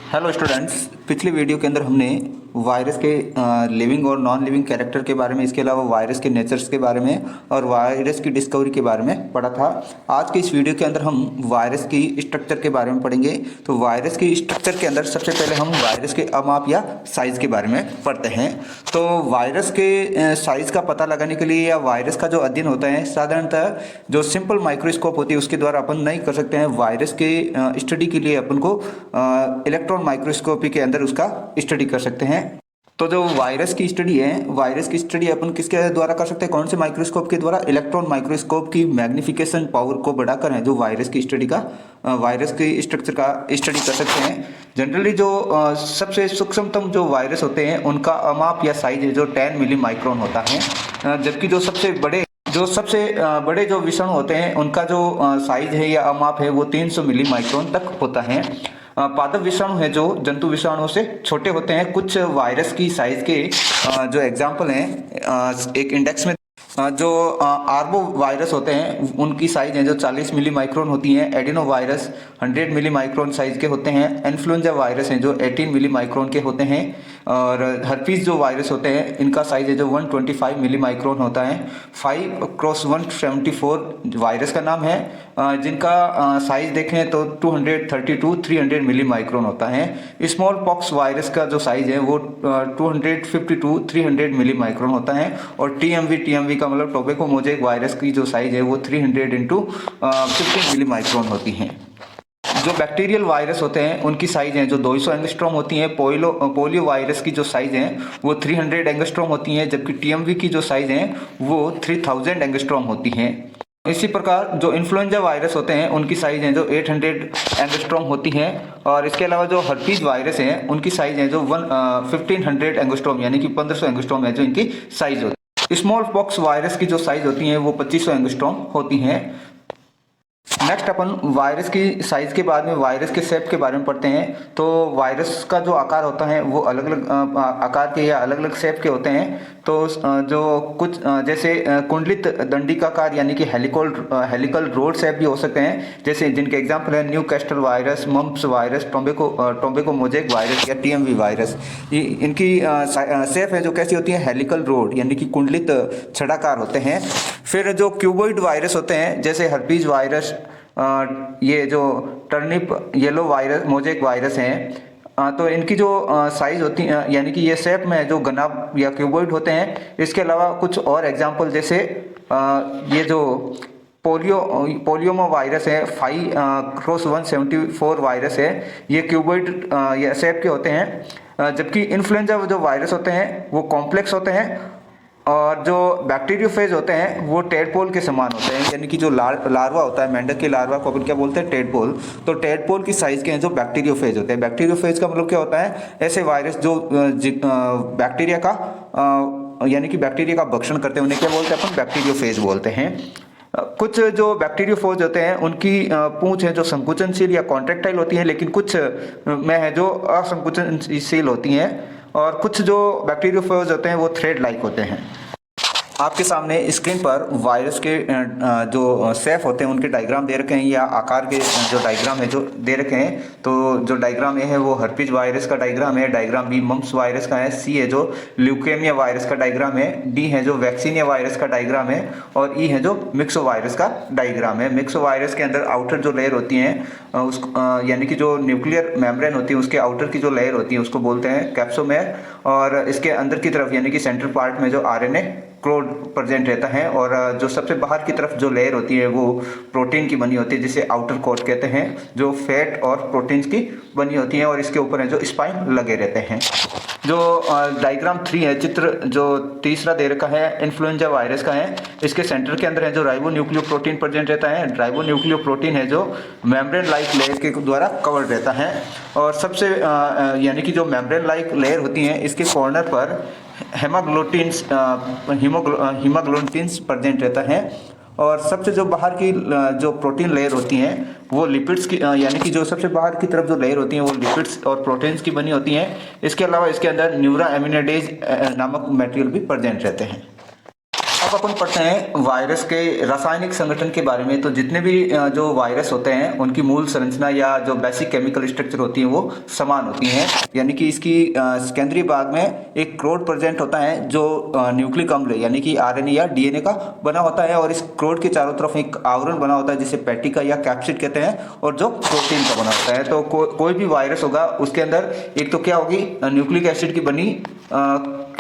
Hello students, पिछली video के अंदर हमने वायरस के लिविंग और नॉन लिविंग कैरेक्टर के बारे में, इसके अलावा वायरस के नेचर्स के बारे में और वायरस की डिस्कवरी के बारे में पढ़ा था। आज की इस वीडियो के अंदर हम वायरस की स्ट्रक्चर के बारे में पढ़ेंगे। तो वायरस की स्ट्रक्चर के अंदर सबसे पहले हम वायरस के अमाप या साइज़ के बारे में पढ़ते हैं। तो वायरस के साइज़ का पता लगाने के लिए या वायरस का जो अध्ययन होता है, साधारणतः जो सिंपल माइक्रोस्कोप होती है उसके द्वारा अपन नहीं कर सकते हैं। वायरस के स्टडी के लिए अपन को इलेक्ट्रॉन माइक्रोस्कोपी के अंदर उसका स्टडी कर सकते हैं। तो जो वायरस की स्टडी है, वायरस की स्टडी अपन किसके द्वारा कर सकते हैं, कौन से माइक्रोस्कोप के द्वारा? इलेक्ट्रॉन माइक्रोस्कोप की मैग्निफिकेशन पावर को बढ़ाकर है जो वायरस की स्टडी का, वायरस की स्ट्रक्चर का स्टडी कर सकते हैं। जनरली जो सबसे सूक्ष्मतम जो वायरस होते हैं उनका अमाप या साइज है जो 10 मिली माइक्रोन होता है, जबकि जो सबसे बड़े जो विषाणु होते हैं उनका जो साइज है या अमाप है वो 300 मिली माइक्रोन तक होता है। पादप विषाणु है जो जंतु विषाणुओं से छोटे होते हैं। कुछ वायरस की साइज के जो एग्जाम्पल हैं एक इंडेक्स में जो आर्बो वायरस होते हैं उनकी साइज है जो 40 मिली माइक्रोन होती है। Adenovirus 100 milli micron size के होते हैं। इन्फ्लुएंजा वायरस हैं जो 18 मिली माइक्रोन के होते हैं। और हर्पीज जो वायरस होते हैं इनका साइज है जो 125 मिली माइक्रोन होता है। 5x174 वायरस का नाम है, जिनका साइज देखें तो 232-300 मिली माइक्रोन होता है। स्मॉल पॉक्स वायरस का जो साइज है वो 250-300 मिली माइक्रोन होता है। और टीएमवी का मतलब टोबैको मोज़ेक वायरस की जो साइज है वो 300x15 मिली माइक्रोन होती है। जो बैक्टीरियल वायरस होते हैं उनकी साइज है जो 200 एंगस्ट्रॉम होती है। पोलियो वायरस की जो साइज है वो 300 एंगस्ट्रॉम होती है, जबकि टीएमवी की जो साइज है वो 3000 एंगस्ट्रॉम होती है। इसी प्रकार जो इन्फ्लुएंजा वायरस होते हैं उनकी साइज है जो 800 एंगस्ट्रॉम होती है। और इसके अलावा जो हर्पीज वायरस है उनकी साइज है जो 1500 एंगस्ट्रॉम यानी कि 1500 एंगस्ट्रॉम है जो इनकी साइज होती है। स्मॉल पॉक्स वायरस की जो साइज होती है वो 2500 एंगस्ट्रॉम होती है। नेक्स्ट अपन वायरस की साइज के बाद में वायरस के शेप के बारे में पढ़ते हैं। तो वायरस का जो आकार होता है वो अलग अलग आकार के या अलग अलग शेप के होते हैं। तो जो कुछ जैसे कुंडलित दंडिकाकार यानी कि हेलिकल रोड शेप भी हो सकते हैं, जैसे जिनके एग्जांपल है new castle virus, mumps virus, tobacco mosaic virus या टीएमवी वायरस। इनकी शेप है जो कैसी होती है, हेलिकल रोड यानी कि कुंडलित छड़ाकार होते हैं। फिर जो क्यूबॉइड वायरस होते हैं जैसे हर्पीज वायरस, ये जो turnip yellow virus mosaic virus हैं, तो इनकी जो साइज होती है यानी कि ये शेप में जो घनाभ या क्यूबॉइड होते हैं। इसके अलावा कुछ और एग्जांपल जैसे ये जो पोलियोमा वायरस है, 5x174 वायरस है, ये क्यूबॉइड या शेप के होते हैं। जबकि इन्फ्लुएंजा जो वायरस होते हैं वो कॉम्प्लेक्स होते हैं। और जो बैक्टीरियोफेज होते हैं वो टेडपोल के समान होते हैं, यानी कि जो लार्वा होता है, मेंढक के लार्वा को अपन क्या बोलते हैं, टेडपोल। तो टेडपोल की साइज के हैं जो बैक्टीरियोफेज होते हैं। बैक्टीरियोफेज का मतलब क्या होता है, ऐसे वायरस जो बैक्टीरिया का यानी कि बैक्टीरिया का भक्षण करते हैं उन्हें क्या बोलते हैं, अपन बैक्टीरियोफेज बोलते हैं। कुछ जो बैक्टीरियोफेज होते हैं उनकी पूंछ है जो संकुचनशील या कॉन्ट्रेक्टाइल होती है, लेकिन कुछ में है जो असंकुचनशील होती हैं। और कुछ जो बैक्टीरियोफेज होते हैं वो थ्रेड लाइक होते हैं। आपके सामने स्क्रीन पर वायरस के जो शेप होते हैं उनके डायग्राम दे रखे हैं या आकार के जो डायग्राम है जो दे रखे हैं। तो जो डायग्राम ए है वो हर्पीज वायरस का डायग्राम है। डायग्राम बी मम्प्स वायरस का है। सी है जो ल्यूकेमिया वायरस का डायग्राम है। डी है जो वैक्सीनिया वायरस का डायग्राम है। और ई है जो मिक्सो वायरस का डायग्राम है। मिक्सो वायरस के अंदर आउटर जो लेयर होती है उस यानी कि जो न्यूक्लियर मेम्ब्रेन होती है उसके आउटर की जो लेयर होती है उसको बोलते हैं कैप्सोमेर। और इसके अंदर की तरफ यानी कि सेंट्रल पार्ट में जो आरएनए क्लोड प्रेजेंट रहता है। और जो सबसे बाहर की तरफ जो लेयर होती है वो प्रोटीन की बनी होती है जिसे आउटर कोट कहते हैं, जो फैट और प्रोटीन्स की बनी होती है। और इसके ऊपर है जो स्पाइन लगे रहते हैं। जो डायग्राम 3 है, चित्र जो तीसरा दे रखा है, इन्फ्लुएंजा वायरस का है। इसके सेंटर के अंदर है जो राइबोन्यूक्लियोप्रोटीन प्रेजेंट रहता है। राइबोन्यूक्लियोप्रोटीन है जो मेम्ब्रेन लाइक लेयर के द्वारा कवर्ड रहता है। और सबसे यानी कि जो मेम्ब्रेन लाइक लेयर होती है इसके कॉर्नर पर हीमोग्लोबिन्स प्रेजेंट रहता है। और सबसे जो बाहर की जो प्रोटीन लेयर होती हैं वो लिपिड्स की यानी कि जो सबसे बाहर की तरफ जो लेयर होती हैं वो लिपिड्स और प्रोटीन्स की बनी होती हैं। इसके अलावा इसके अंदर न्यूरा एमिनेडेज नामक मटेरियल भी प्रेजेंट रहते हैं। अब अपन पढ़ते हैं वायरस के रासायनिक संगठन के बारे में। तो जितने भी जो वायरस होते हैं उनकी मूल संरचना या जो बेसिक केमिकल स्ट्रक्चर होती है वो समान होती हैं, यानी कि इसकी केंद्रीय भाग में एक क्रोड प्रेजेंट होता है जो न्यूक्लिक अम्ल यानी कि आरएनए या डीएनए का बना होता है, और इस क्रोड के चारों तरफ एक आवरण बना होता है जिसे पैटिका या कैप्सिड कहते हैं, और जो प्रोटीन का बना होता है। तो कोई भी वायरस होगा उसके अंदर एक तो क्या होगी, न्यूक्लिक एसिड की बनी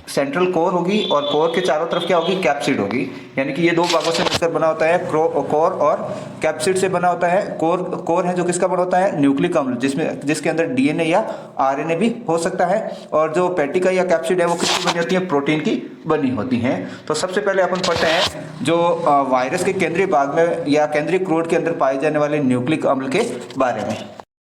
सेंट्रल कोर होगी, और कोर के चारों तरफ क्या होगी, कैप्सिड होगी, यानी कि ये दो भागों से मिलकर बना होता है। कोर और कैप्सिड से बना होता है। कोर है जो किसका बना होता है, न्यूक्लिक अम्ल, जिसके अंदर डीएनए या आरएनए भी हो सकता है, और जो पैटिका या कैप्सिड है वो किसकी बनी होती है, प्रोटीन की बनी होती हैं। तो सबसे पहले अपन पढ़ते हैं जो वायरस के केंद्रीय भाग में या केंद्रीय क्रोड के अंदर पाए जाने वाले न्यूक्लिक अम्ल के बारे में।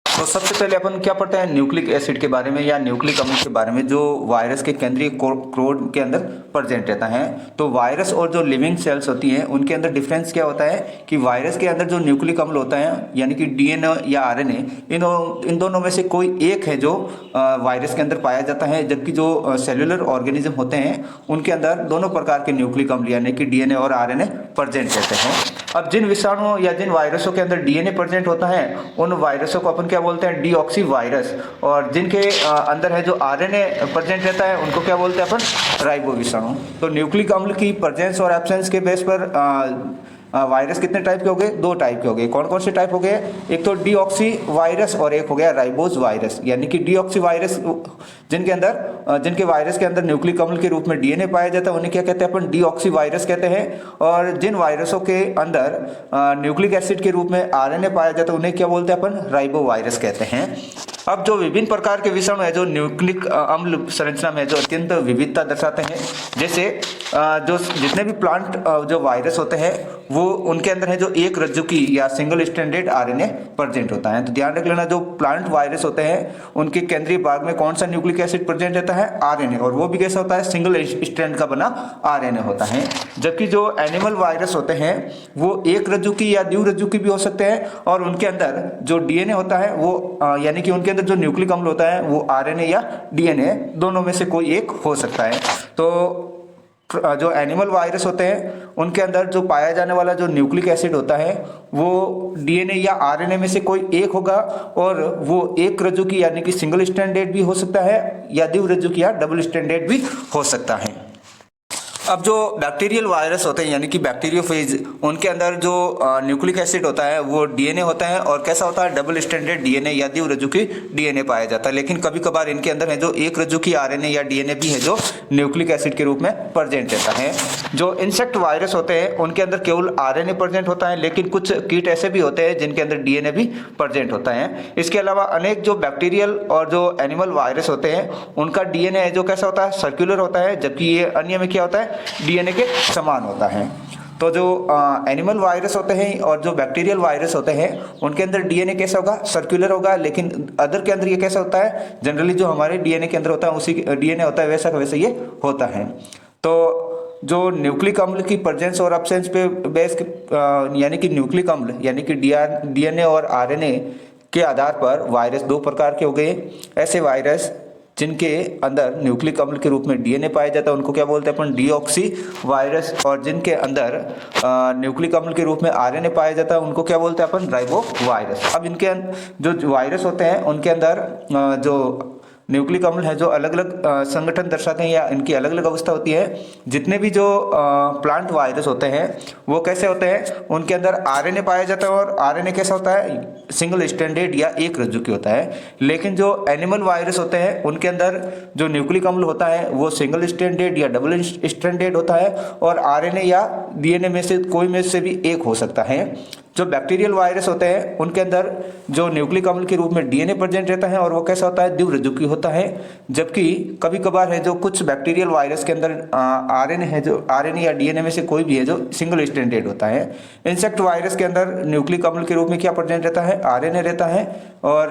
तो सबसे पहले अपन क्या पढ़ते हैं, न्यूक्लिक एसिड के बारे में या न्यूक्लिक अम्ल के बारे में, जो वायरस के केंद्रीय क्रोड के अंदर प्रेजेंट रहता है। तो वायरस और जो लिविंग सेल्स होती हैं उनके अंदर डिफरेंस क्या होता है कि वायरस के अंदर जो न्यूक्लिक अम्ल होता है यानी कि डीएनए या आरएनए, इन दोनों में से कोई एक है जो वायरस के अंदर पाया जाता है, जबकि जो सेलुलर ऑर्गेनिज्म होते हैं उनके अंदर दोनों प्रकार के न्यूक्लिक अम्ल यानी कि डीएनए और आरएनए प्रेजेंट रहते हैं। अब जिन विषाणुओं या जिन वायरसों के अंदर डीएनए प्रेजेंट होता है उन वायरसों को अपन क्या बोलते हैं, डीऑक्सी वायरस, और जिनके अंदर है जो आरएनए प्रेजेंट रहता है उनको क्या बोलते हैं अपन, राइबो विषाणु। तो न्यूक्लिक अम्ल की प्रेजेंस और एब्सेंस के बेस पर वायरस कितने टाइप के हो गए, दो टाइप के हो गए। कौन कौन से टाइप हो गए, एक तो डीऑक्सी वायरस और एक हो गया राइबोज वायरस। यानी कि डीऑक्सी वायरस जिनके वायरस के अंदर न्यूक्लिक अम्ल के रूप में डीएनए पाया जाता है उन्हें क्या कहते हैं, अपन डीऑक्सी वायरस कहते हैं। और जिन वायरसों के अंदर न्यूक्लिक एसिड के रूप में आरएनए पाया जाता है उन्हें क्या बोलते हैं, अपन राइबो वायरस कहते हैं। अब जो विभिन्न प्रकार के विषाणु है जो न्यूक्लिक अम्ल संरचना में जो अत्यंत विविधता दर्शाते हैं, जैसे जो जितने भी प्लांट जो वायरस होते हैं वो उनके अंदर है जो एक रज्जुकी या सिंगल स्ट्रैंडेड आरएनए प्रेजेंट होता है। तो ध्यान रख लेना, जो प्लांट वायरस होते हैं उनके केंद्रीय भाग में कौन सा न्यूक्लिक एसिड प्रेजेंट रहता है, आरएनए, और वो भी कैसा होता है, सिंगल स्ट्रैंड का बना आरएनए होता है। जबकि जो एनिमल वायरस होते हैं वो एक रज्जुकी या द्विरज्जुकी भी हो सकते हैं, और उनके अंदर जो डीएनए होता है वो यानी कि उनके अंदर जो न्यूक्लिक अम्ल होता है वो आरएनए या डीएनए दोनों में से कोई एक हो सकता है। तो जो एनिमल वायरस होते हैं उनके अंदर जो पाया जाने वाला जो न्यूक्लिक एसिड होता है वो डीएनए या आरएनए में से कोई एक होगा, और वो एक रज्जुकी यानी कि सिंगल स्ट्रैंडेड भी हो सकता है या द्विरज्जुकी या डबल स्ट्रैंडेड भी हो सकता है। अब जो बैक्टीरियल वायरस होते हैं यानी कि बैक्टीरियोफेज, उनके अंदर जो न्यूक्लिक एसिड होता है वो डीएनए होता है, और कैसा होता है, डबल स्ट्रैंडेड डीएनए या द्विरज्जुकी डीएनए पाया जाता है। लेकिन कभी कभार इनके अंदर है जो एक रज्जुकी आरएनए या डीएनए भी है जो न्यूक्लिक एसिड के रूप में प्रेजेंट रहता है। जो इंसेक्ट वायरस होते हैं उनके अंदर केवल आरएनए प्रेजेंट होता है, लेकिन कुछ कीट ऐसे भी होते हैं जिनके अंदर डीएनए भी प्रेजेंट होता है। इसके अलावा अनेक जो बैक्टीरियल और जो एनिमल वायरस होते हैं उनका डीएनए है जो कैसा होता है, सर्कुलर होता है, जबकि ये अन्य में क्या होता है, डीएनए के समान होता है। तो जो एनिमल वायरस होते हैं और जो बैक्टीरियल वायरस होते हैं उनके अंदर डीएनए कैसा होगा, सर्कुलर होगा, लेकिन अदर के अंदर ये कैसा होता है, जनरली जो हमारे डीएनए के अंदर होता है उसी डीएनए होता है वैसा का वैसा ये होता है। तो जो न्यूक्लिक अम्ल की प्रेजेंस और एब्सेंस पे बेस यानी कि न्यूक्लिक अम्ल यानी कि डीएनए और आरएनए के आधार पर वायरस दो प्रकार के हो गए। ऐसे वायरस जिनके अंदर न्यूक्लिक अम्ल के रूप में डीएनए पाया जाता है उनको क्या बोलते हैं अपन, डीऑक्सी वायरस, और जिनके अंदर न्यूक्लिक अम्ल के रूप में आरएनए पाया जाता है उनको क्या बोलते हैं अपन, राइबो वायरस। अब इनके जो वायरस होते हैं उनके अंदर जो न्यूक्लिक अम्ल है जो अलग अलग संगठन दर्शाते हैं या इनकी अलग अलग अवस्था होती है। जितने भी जो प्लांट वायरस होते हैं वो कैसे होते हैं, उनके अंदर आरएनए पाया जाता है, और आरएनए कैसा होता है, सिंगल स्ट्रैंडेड या एक रज्जुकी होता है। लेकिन जो एनिमल वायरस होते हैं उनके अंदर जो न्यूक्लिक अम्ल होता है वो सिंगल स्ट्रैंडेड या डबल स्ट्रैंडेड होता है, और आरएनए या डीएनए में से कोई में से भी एक हो सकता है। जो बैक्टीरियल वायरस होते हैं उनके अंदर जो न्यूक्लिक अम्ल के रूप में डीएनए प्रेजेंट रहता है और वो कैसा होता है, द्विरज्जुकी होता है। जबकि कभी कभार है जो कुछ बैक्टीरियल वायरस के अंदर आरएनए है जो आरएनए या डीएनए में से कोई भी है जो सिंगल स्ट्रैंडेड होता है। इंसेक्ट वायरस के अंदर न्यूक्लिक अम्ल के रूप में क्या प्रेजेंट रहता है, आरएनए रहता है। और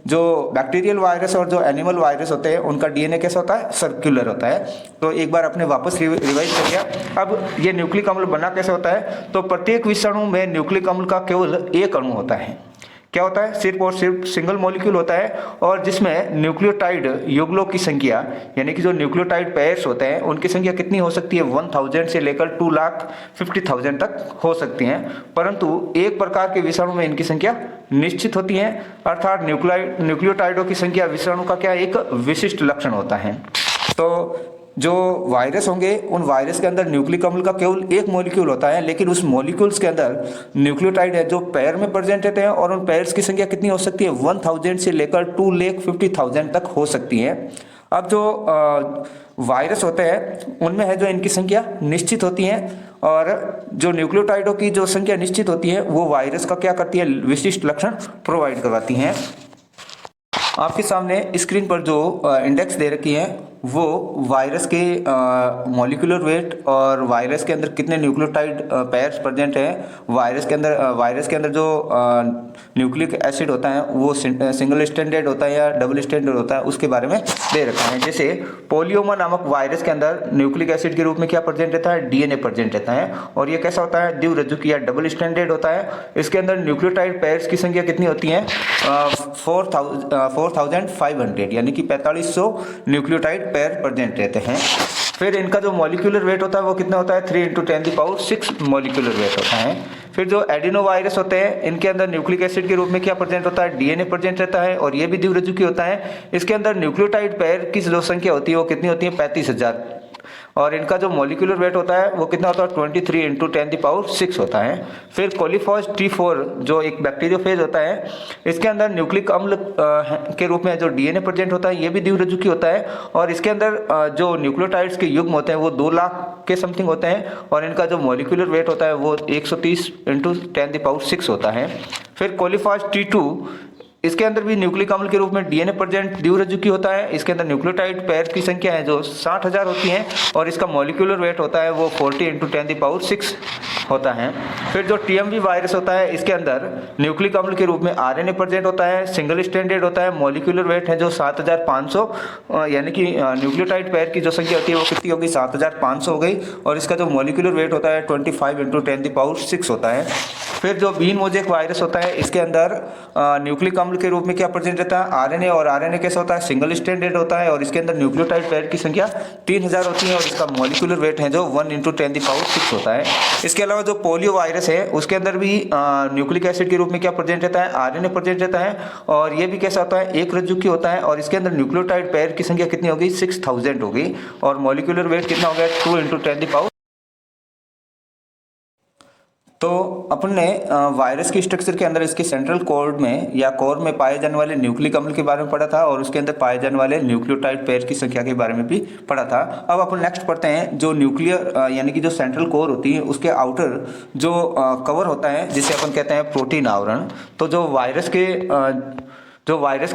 जो बैक्टीरियल वायरस और जो एनिमल वायरस होते हैं उनका डीएनए कैसा होता है, सर्कुलर होता है। तो एक बार आपने वापस रिवाइज कर लिया। अब ये न्यूक्लिक अम्ल बना कैसे होता है, तो प्रत्येक विषाणु में न्यूक्लिक अम्ल का केवल एक अणु होता है। क्या होता है, सिर्फ और सिर्फ सिंगल मॉलिक्यूल होता है और जिसमें न्यूक्लियोटाइड युगलों की संख्या यानी कि जो न्यूक्लियोटाइड पेयर्स होते हैं उनकी संख्या कितनी हो सकती है, 1000 से लेकर 2,50,000 तक हो सकती हैं। परंतु एक प्रकार के विषाणु में इनकी संख्या निश्चित होती है, अर्थात न्यूक्लियोटाइडों की संख्या विषाणु का क्या एक विशिष्ट लक्षण होता है। तो जो वायरस होंगे उन वायरस के अंदर न्यूक्लिक अम्ल का केवल एक मॉलिक्यूल होता है, लेकिन उस मॉलिक्यूल्स के अंदर न्यूक्लियोटाइड है जो पेयर में प्रेजेंट रहते हैं और उन पेयर्स की संख्या कितनी हो सकती है, 1000 से लेकर 2,50,000 तक हो सकती है। अब जो वायरस होते हैं उनमें है जो इनकी संख्या निश्चित होती है और जो न्यूक्लियोटाइडों की जो संख्या निश्चित होती है वो वायरस का क्या करती है, विशिष्ट लक्षण प्रोवाइड करवाती हैं। आपके सामने स्क्रीन पर जो इंडेक्स दे रखी है वो वायरस के मॉलिक्यूलर वेट और वायरस के अंदर कितने न्यूक्लियोटाइड पेयर्स प्रेजेंट हैं, वायरस के अंदर जो न्यूक्लिक एसिड होता है वो सिंगल स्टैंडर्ड होता है या डबल स्टैंडर्ड होता है उसके बारे में दे रखा है। जैसे पोलियोमा नामक वायरस के अंदर न्यूक्लिक एसिड के रूप में क्या प्रेजेंट रहता है, डीएनए प्रेजेंट रहता है और ये कैसा होता है, द्विरज्जुकी या डबल स्टैंडर्ड होता है। इसके अंदर न्यूक्लियोटाइड पेयर्स की संख्या कितनी होती है, 4500 यानी कि 4500 न्यूक्लियोटाइड पेयर प्रेजेंट रहते हैं। फिर इनका जो मॉलिक्यूलर वेट होता है वो कितना होता है, 3 × 10⁶ मॉलिक्यूलर वेट होता है। फिर जो एडिनो वायरस होते हैं इनके अंदर न्यूक्लिक एसिड के रूप में क्या प्रेजेंट होता है, डीएनए प्रेजेंट रहता है और ये भी द्विरज्जुकी होता है। इसके अंदर न्यूक्लियोटाइड पेयर की जो संख्या होती है वो कितनी होती है, 35,000 और इनका जो मॉलिक्यूलर वेट होता है वो कितना होता है, 23 × 10⁶ होता है। फिर कोलिफॉस T4 जो एक बैक्टीरियोफेज होता है इसके अंदर न्यूक्लिक अम्ल के रूप में जो डीएनए प्रेजेंट होता है ये भी द्विरज्जुकी होता है और इसके अंदर जो न्यूक्लियोटाइड्स के युग्म होते हैं वो 2 लाख के समथिंग होते हैं और इनका जो मॉलिक्यूलर वेट होता है वो 130 × 10⁶ होता है। फिर कोलिफॉस T2 इसके अंदर भी न्यूक्लिक अम्ल के रूप में डीएनए प्रेजेंट द्विरज्जुकी होता है। इसके अंदर न्यूक्लियोटाइड पेयर की संख्या है जो 60,000 होती है और इसका मॉलिक्यूलर वेट होता है वो 40 × 10⁶ होता है। फिर जो टीएमवी वायरस होता है इसके अंदर न्यूक्लिक अम्ल के रूप में आरएनए प्रेजेंट होता है, सिंगल स्टैंडर्ड होता है, मॉलिक्यूलर वेट है जो 7,500 यानी कि न्यूक्लियोटाइड पेयर की जो संख्या होती है वो कितनी होगी, 7,500 हो गई और इसका जो मॉलिक्यूलर वेट होता है 25 × 10⁶ होता है। फिर जो बीन मोजेक वायरस होता है इसके अंदर न्यूक्लिक अम्ल के रूप में क्या प्रेजेंट रहता है, आरएनए और आरएनए कैसा होता है, सिंगल स्टैंडर्ड होता है और इसके अंदर न्यूक्लियोटाइड पेयर की संख्या 3,000 होती है और इसका मॉलिक्यूलर वेट है जो 1 × 10⁶ होता है। इसके अलावा जो पोलियो वायरस है उसके अंदर भी न्यूक्लिक एसिड के रूप में क्या प्रेजेंट रहता है, आरएनए प्रेजेंट रहता है और ये भी कैसा होता है, एक रज्जुकी होता है और इसके अंदर न्यूक्लियोटाइड पेयर की संख्या कितनी होगी, 6,000 होगी और मॉलिक्यूलर वेट कितना हो गया, 2 × 10⁻। तो अपन ने वायरस की स्ट्रक्चर के अंदर इसके सेंट्रल कोर में या कोर में पाए जाने वाले न्यूक्लिक अम्ल के बारे में पढ़ा था और उसके अंदर पाए जाने वाले न्यूक्लियोटाइड पेयर की संख्या के बारे में भी पढ़ा था। अब अपन नेक्स्ट पढ़ते हैं जो न्यूक्लियर यानी कि जो सेंट्रल कोर होती है उसके आउटर जो कवर होता है जिसे अपन कहते हैं प्रोटीन आवरण। तो जो वायरस के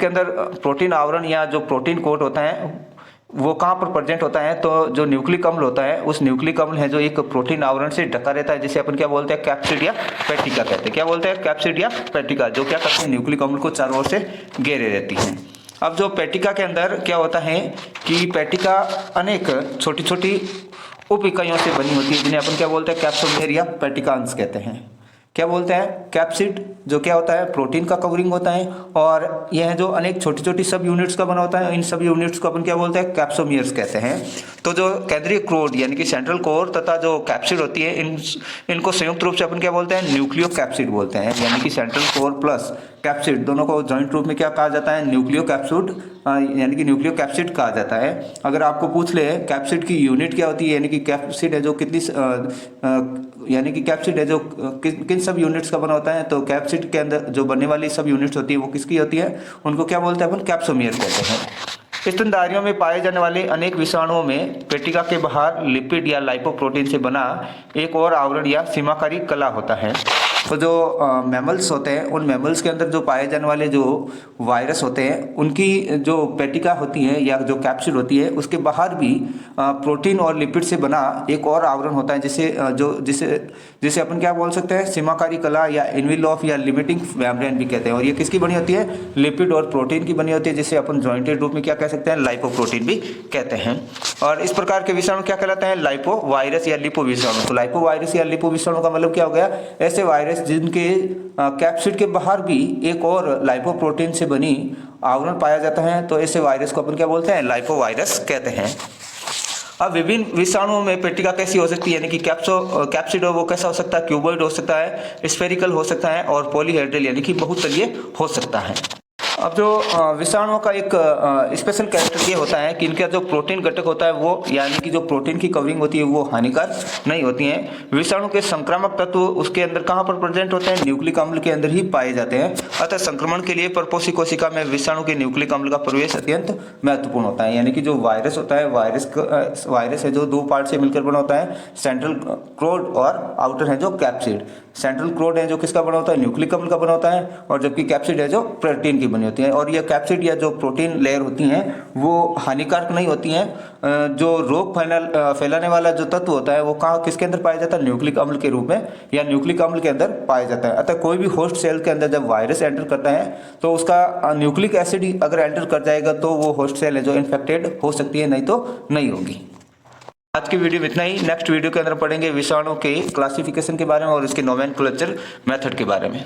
अंदर प्रोटीन आवरण या जो प्रोटीन कोट होता है वो कहाँ पर प्रेजेंट होता है, तो जो न्यूक्लिक अम्ल होता है उस न्यूक्लिक अम्ल है जो एक प्रोटीन आवरण से ढका रहता है जिसे अपन क्या बोलते हैं, कैप्सिड या पेटिका कहते हैं। क्या बोलते हैं, कैप्सिड या पेटिका, जो क्या करते हैं, न्यूक्लिक अम्ल को चारों ओर से घेरे रहती है। अब जो पेटिका के अंदर क्या होता है कि पेटिका अनेक छोटी छोटी उप इकाइयों से बनी होती है जिन्हें अपन क्या बोलते हैं, कैप्सोमेर या पेटिकांस कहते हैं। क्या बोलते हैं, कैप्सिड जो क्या होता है, प्रोटीन का कवरिंग होता है और यह जो अनेक छोटी छोटी सब यूनिट्स का बना होता है, इन सब यूनिट्स को अपन क्या बोलते हैं, कैप्सोमियर्स कहते हैं। तो जो केंद्रीय क्रोड यानी कि सेंट्रल कोर तथा जो कैप्सिड होती है इनको संयुक्त रूप से अपन क्या बोलते हैं, न्यूक्लियो कैप्सिड बोलते हैं। यानी कि सेंट्रल कोर प्लस कैप्सिड दोनों को जॉइंट रूप में क्या कहा जाता है, न्यूक्लियो कैप्सिड यानी कि न्यूक्लियो कैप्सिड कहा जाता है। अगर आपको पूछ ले कैप्सिड की यूनिट क्या होती है, यानी कि कैप्सिड है जो कितनी यानी कि कैप्सिड है जो किन सब यूनिट्स का बना होता है, तो कैप्सिड के अंदर जो बनने वाली सब यूनिट्स होती है वो किसकी होती है, उनको क्या बोलते हैं अपन, कैप्सोमियर कहते हैं। स्तनधारियों में पाए जाने वाले अनेक विषाणुओं में पेटिका के बाहर लिपिड या लाइपोप्रोटीन से बना एक और आवरण या सीमाकारी कला होता है। तो जो मैमल्स होते हैं उन मैमल्स के अंदर जो पाए जाने वाले जो वायरस होते हैं उनकी जो पेटिका होती है या जो कैप्सिड होती है उसके बाहर भी प्रोटीन और लिपिड से बना एक और आवरण होता है जिसे अपन क्या बोल सकते हैं, सीमाकारी कला या इनविलॉफ या लिमिटिंग मेम्ब्रेन भी कहते हैं। और ये किसकी बनी होती है, लिपिड और प्रोटीन की बनी होती है, जिसे अपन जॉइंटेड रूप में क्या कह सकते हैं, लाइपोप्रोटीन भी कहते हैं। और इस प्रकार के विषाणु क्या कहलाते हैं, लाइपो वायरस या लिपो विषाणु। तो लाइपो वायरस या लिपो विषाणु का मतलब क्या हो गया, ऐसे वायरस वायरस जिनके कैप्सिड के बाहर भी एक और लाइपोप्रोटीन से बनी आवरण पाया जाता है, तो ऐसे वायरस को अपन क्या बोलते हैं, लाइपोवायरस कहते हैं। अब विभिन्न विषाणुओं में पेटिका कैसी हो सकती है, यानी कि कैप्सिड वो कैसा हो सकता है, क्यूबॉइड हो सकता है, स्फेरिकल हो सकता है और पॉलीहेड्रल यानी कि बहुतलीय हो सकता है। अब जो विषाणुओं का एक स्पेशल कैरेक्टर ये होता है कि इनका जो प्रोटीन घटक होता है वो, यानी कि जो प्रोटीन की कवरिंग होती है वो हानिकारक नहीं होती है। विषाणु के संक्रामक तत्व उसके अंदर कहाँ पर प्रेजेंट होते हैं, न्यूक्लिक अम्ल के अंदर ही पाए जाते हैं। अतः संक्रमण के लिए परपोषी कोशिका में विषाणु के न्यूक्लिक अम्ल का प्रवेश अत्यंत महत्वपूर्ण होता है। यानी कि जो वायरस होता है, वायरस है जो दो पार्ट से मिलकर बना होता है, सेंट्रल क्रोड और आउटर है जो कैप्सिड। सेंट्रल क्रोड है जो किसका बना होता है, न्यूक्लिक अम्ल का बना होता है, और जबकि कैप्सिड है जो प्रोटीन की बनी होती है। और ये कैप्सिड या जो प्रोटीन लेयर होती हैं वो हानिकारक नहीं होती हैं। जो रोग फैलाने वाला जो तत्व होता है वो कहाँ किसके अंदर पाया जाता है, न्यूक्लिक अम्ल के रूप में या न्यूक्लिक अम्ल के अंदर पाया जाता है। अतः कोई भी होस्ट सेल के अंदर जब वायरस एंटर करता है तो उसका न्यूक्लिक एसिड अगर एंटर कर जाएगा तो वो होस्ट सेल है जो इन्फेक्टेड हो सकती है, नहीं तो नहीं होगी। आज की वीडियो में इतना ही। नेक्स्ट वीडियो के अंदर पढ़ेंगे विषाणु के क्लासिफिकेशन के बारे में और इसके नोमेनक्लेचर मेथड के बारे में।